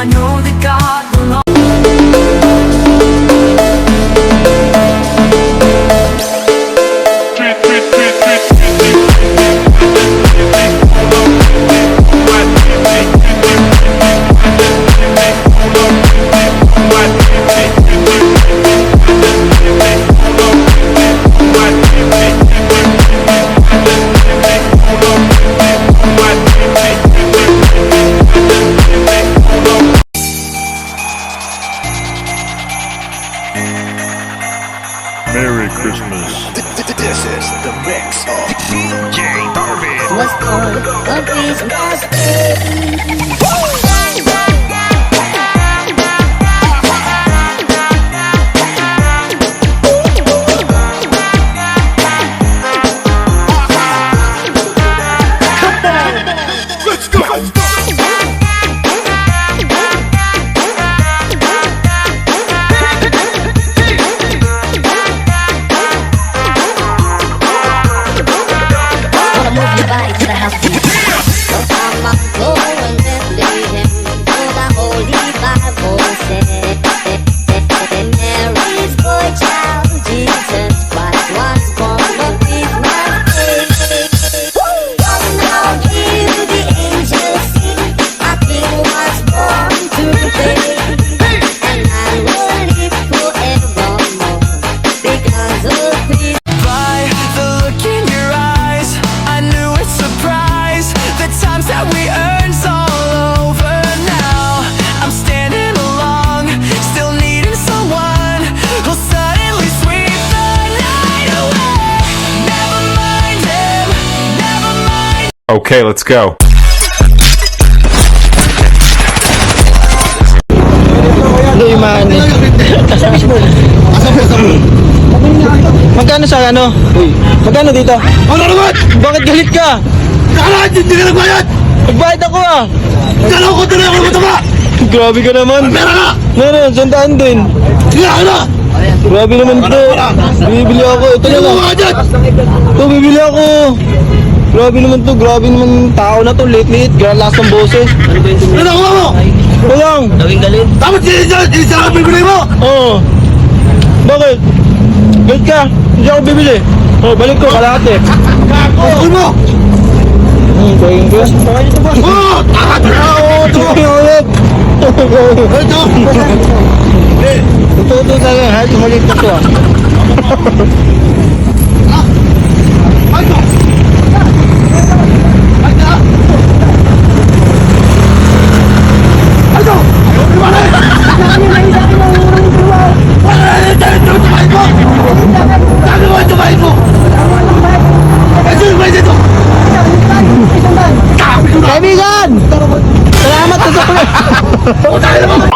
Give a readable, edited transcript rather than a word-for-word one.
I know that God will Merry Christmas. This is the mix of DJ Darvin. Was born on Christmas Day. Let's go. Wanna move your body to the house beat. So I'ma go and lead him to the Holy Bible said. Mary's boy child Jesus Christ was born on Christmas Day. Come now hear the angels sing, a king was born today. And I will live forevermore because of Christmas. By the look in your eyes, I knew it's surprise. The times that we earned's all over now. I'm standing along, still needing someone who'll suddenly sweep the night away. Never mind him, never mind. Okay, let's go. Hindi man. Magkano sa ano? Magkano dito? Ano naman? Bakit galit ka? Kalahat hindi ka nagbayad! Nagbayad ako ah! Dalaw ko tuloy ako ng mataba! Grabe ka naman! Pera ka! Meron, sandaan din! Sige ako na! Grabe naman ito! Bibili ako! Ito na Tingnan lang! mo ka dyan! Ito, bibili ako! Grabe naman to! Grabe naman yung tao na to! Late-late! Lakas ng boses! Ano nakuha mo? Ito lang! Dapat sinisa ka bibili mo! Oo! Bakit? Galit ka! Hindi ako bibili! Oh, balik ko! Kalahati! Bakit mo? Bagay ko yan! Oo! Takat na! Oo! Tumaki ulit! Ito! Ito talaga ha! Tumalit na to ah! Ito! Ito! Wala eh! Wala eh! Ito! Tumahin mo! Sabi mo! Tumahin mo! Ito! Tumahin dito! Kaibigan! Salamat sa supply! Tayo naman!